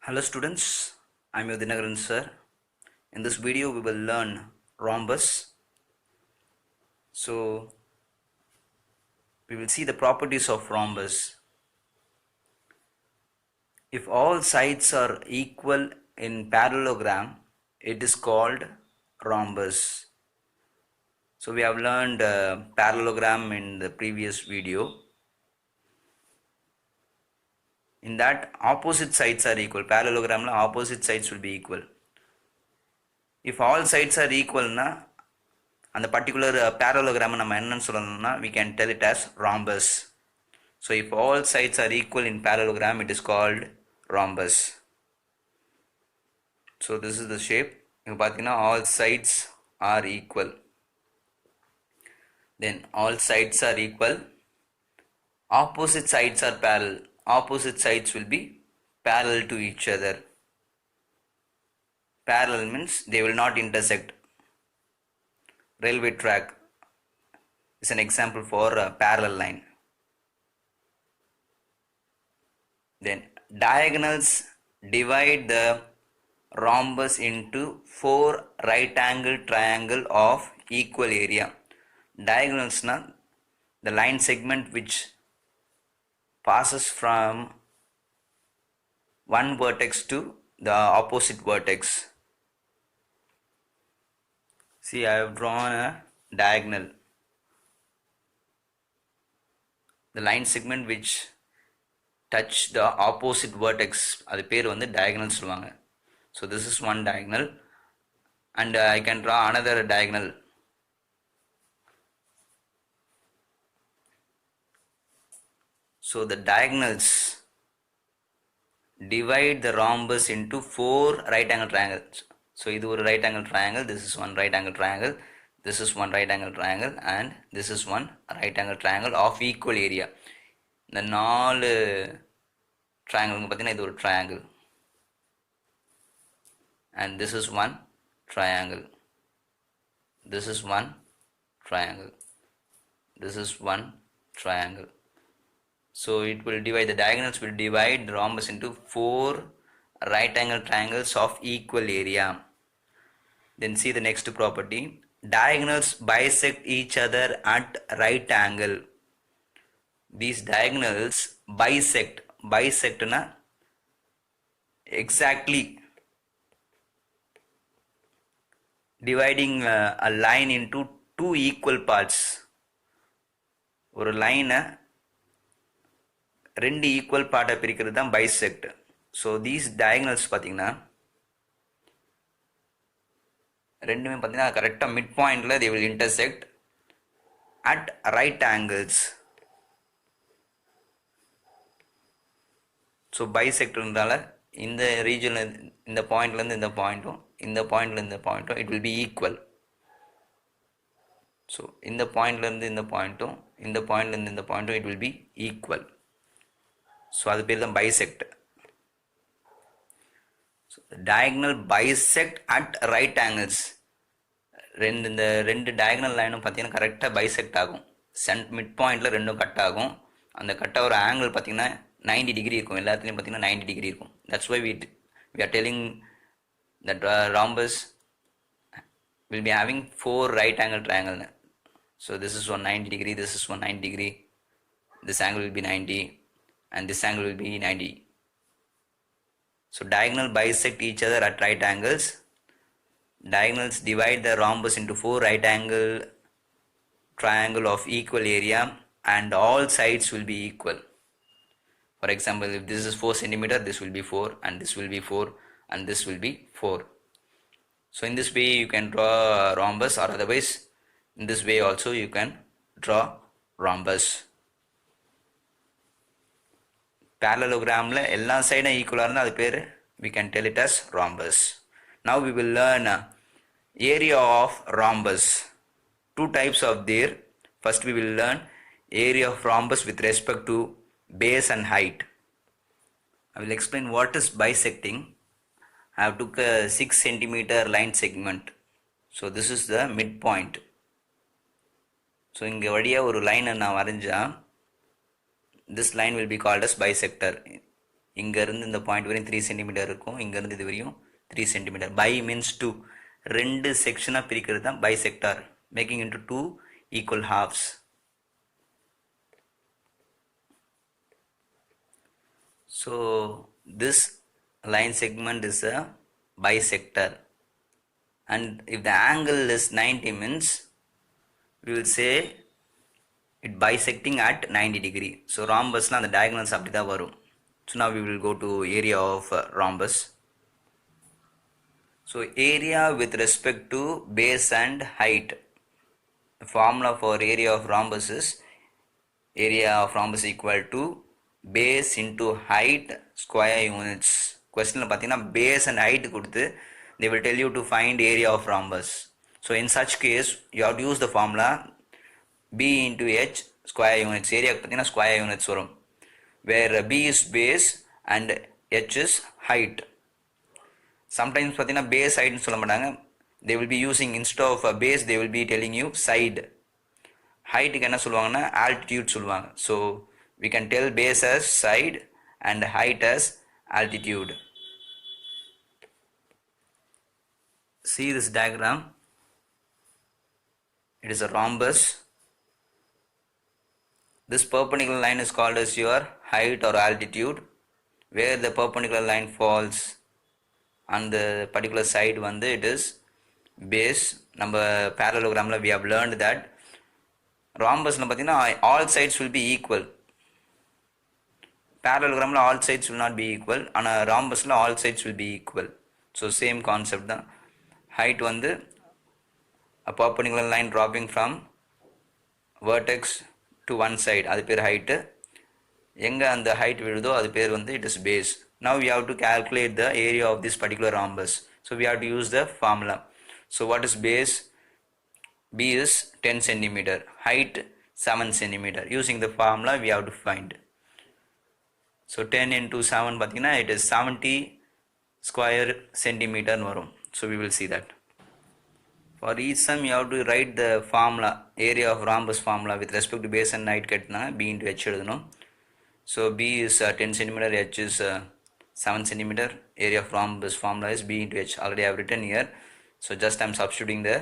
Hello students, I am your Dinagaran sir. In this video we will learn rhombus. So we will see the properties of rhombus. If all sides are equal in parallelogram, it is called rhombus. So we have learned parallelogram in the previous video. In that opposite sides are equal. Parallelogram opposite sides will be equal. If all sides are equal na அந்த particular parallelogram நம்ம என்னன்னு சொல்லணும்னா we can tell it as rhombus. So if all sides are equal in parallelogram, it is called rhombus. So this is the shape. இங்க பார்த்தீங்கன்னா all sides are equal. Then all sides are equal. Opposite sides are parallel. Opposite sides will be parallel to each other. Parallel means they will not intersect. Railway track is an example for a parallel line. Then diagonals divide the rhombus into four right angle triangle of equal area. Diagonals na the line segment which passes from one vertex to the opposite vertex. See, I have drawn a diagonal. The line segment which touch the opposite vertex, அது பேர் வந்து diagonal சொல்லுவாங்க. So this is one diagonal and I can draw another diagonal. So the diagonals divide the rhombus into four right angle triangles. So இது ஒரு right angle triangle, this is one right angle triangle, this is one right angle triangle and this is one right angle triangle of equal area. இந்த நாலு triangle பார்த்தீங்கன்னா இது ஒரு triangle and this is one triangle, this is one triangle, this is one triangle. So it will divide, the diagonals will divide the rhombus into four right angle triangles of equal area. Then see the next property. Diagonals bisect each other at right angle. These diagonals bisect. Bisect na exactly dividing a line into two equal parts. ஒரு லைனை ரெண்டு equal பார்ட்டாக பிரிக்கிறது தான் bisect. So these diagonals பார்த்தீங்கன்னா ரெண்டுமே பார்த்தீங்கன்னா கரெக்டாக மிட் பாயிண்டில் they will intersect at right angles. So பைசெக்ட்னால இந்த ரீஜனில் இந்த பாயிண்ட்லேருந்து இந்த பாயிண்ட்டும் இந்த பாயிண்ட்லேருந்து இந்த பாயிண்ட்டும் it will be equal. So இந்த பாயிண்ட்லேருந்து இந்த பாயிண்ட்டும் இந்த பாயிண்ட்லேருந்து இந்த பாயிண்ட்டும் it will be equal. So அது பேர் தான் bisect. So diagonal bisect at right angles. இந்த ரெண்டு டயகனல் லைனும் பார்த்தீங்கன்னா கரெக்டாக பைசெக்ட் ஆகும். மிட் பாயிண்டில் ரெண்டும் கட் ஆகும். அந்த கட்டாக ஒரு ஆங்கிள் பார்த்தீங்கன்னா 90 டிகிரி இருக்கும். எல்லாத்துலேயும் பார்த்தீங்கன்னா 90 டிகிரி இருக்கும். That's why we are telling that rhombus will be having four right angle triangle. So this is one 90 degree, this is one 90 degree, this angle will be 90 and this angle will be 90. So diagonal bisect each other at right angles. Diagonals divide the rhombus into four right angle triangle of equal area and all sides will be equal. For example, if this is 4 centimeter, this will be 4 and this will be 4 and this will be 4. So in this way you can draw rhombus, or otherwise in this way also you can draw rhombus. Parallelogramல எல்லா சைடும் ஈக்குவலாக இருந்தால் அது பேர் we can tell it as rhombus. Now we will learn area of rhombus. Two types of there. First we will learn area of rhombus with respect to base and height. I will explain what is bisecting. I have took a 6 centimeter line segment. So this is the midpoint. So இங்கே வழியாக ஒரு லைனை நான் வரைஞ்சா this line will be called as bisector. இங்கேருந்து இந்த point வரையும் 3 centimetre இருக்கும், இங்கேருந்து இது வரையும் 3 சென்டிமீட்டர். பை மீன்ஸ் 2, 2 செக்ஷனாக பிரிக்கிறது தான் bisector, making into 2 equal halves. So this line segment is a bisector, and if the angle is 90 means we will say it bisecting at 90 degree. So rhombus la the diagonals அப்படி தான் வரும். So now we will go to area of rhombus. So area with respect to base and height. The formula for area of rhombus is area of rhombus equal to base into height square units. Question பார்த்தீங்கன்னா base and height கொடுத்து they will tell you to find area of rhombus. So in such case you have to use the formula b into h square units. area பார்த்தீங்கன்னா square units வரும், where b is base and h is height. Sometimes பார்த்தீங்கன்னா base height சொல்ல மாட்டாங்க, they will be using instead of base they will be telling you side. height க்கு என்ன சொல்லுவாங்கன்னா altitude சொல்லுவாங்க. So we can tell base as side and height as altitude. See this diagram, it is a rhombus. This perpendicular line is called as your height or altitude, where the perpendicular line falls on the particular side வந்து it is base. நம்ம parallelogramல we have learned that rhombusல பார்த்தீங்கன்னா all sides will be equal. parallelogram all sides will not be equal, ஆனால் rhombus all sides will be equal. So same concept தான். height வந்து a perpendicular line dropping from vertex to one side, அது பேர் height. எங்கே அந்த height விழுதோ அது பேர் வந்து it is base. Now we have to calculate the area of this particular rhombus. So we have to use the formula. So what is base? B is 10 centimeter, height 7 centimeter. Using the formula we have to find. So 10 into 7 பார்த்தீங்கன்னா it is 70 square centimeter வரும். So we will see that. For each sum you have to write the formula, area of rhombus formula with respect to base and height கேட்டனா b into h எழுதணும். So b is 10 centimeter, h is 7 centimeter. area of rhombus formula is b into h. Already I have written here. So just I am substituting the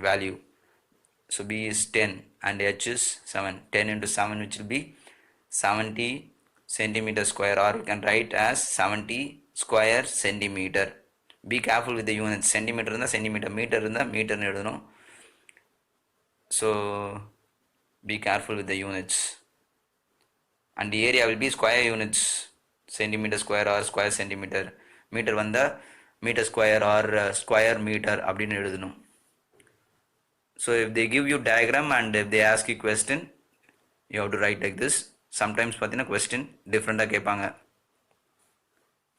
value. So b is 10 and h is 7. 10 into 7 which will be 70 centimeter square, or you can write as 70 square centimeter. Be careful with the units. Centimeter இருந்தா centimeter, meter இருந்தா meter எழுதணும். So be careful with the units. And the area will be square units, centimeter square or square centimeter. meter வந்தா meter square or square meter அப்படின்னு எழுதணும். So if they give you diagram and if they ask you question, you have to write like this. Sometimes பார்த்தீங்கன்னா question different-ஆ கேட்பாங்க.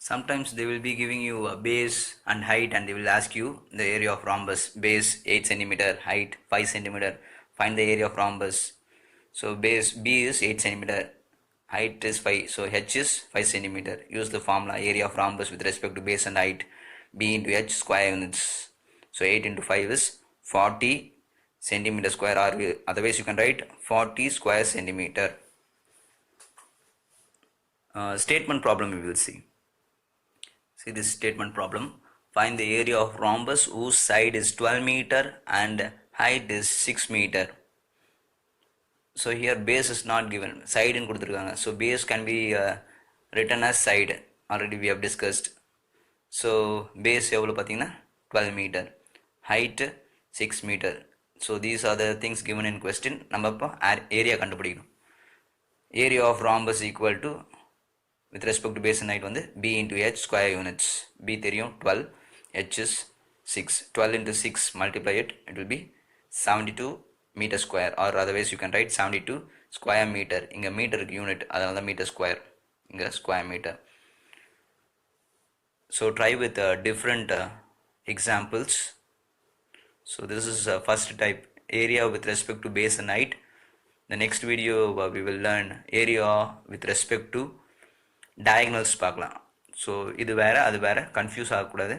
Sometimes they will be giving you a base and height and they will ask you the area of rhombus. Base 8 centimeter, height 5 centimeter. Find the area of rhombus. So base B is 8 centimeter, height is 5, so h is 5 centimeter. Use the formula area of rhombus with respect to base and height, b into h square units. So 8 into 5 is 40 centimeter square, or otherwise you can write 40 square centimeter. Statement problem we will see. See this statement problem. Find the area of rhombus whose side is 12 meter and height is 6 meter. So here base is not given, side in கொடுத்திருக்காங்க. So base can be written as side, already we have discussed. So base எவ்வளவு பார்த்தீங்கன்னா 12 meter, height 6 meter. So these are the things given in question. நம்ம இப்போ area கண்டுபிடிக்கணும். Area of rhombus equal to with respect to base and height வந்து b into h square units. b தெரியும் 12, h is 6. 12 into 6 multiply it, it will be 72 meter square, or otherwise you can write 72 square meter. இங்க மீட்டருக்கு unit, அதனால metre square, இங்க square metre. So try with different examples. So this is first type, area with respect to base and height. The next video we will learn area with respect to diagonals பார்க்கலாம். So இது வேறு அது வேறு, confuse ஆகக்கூடாது.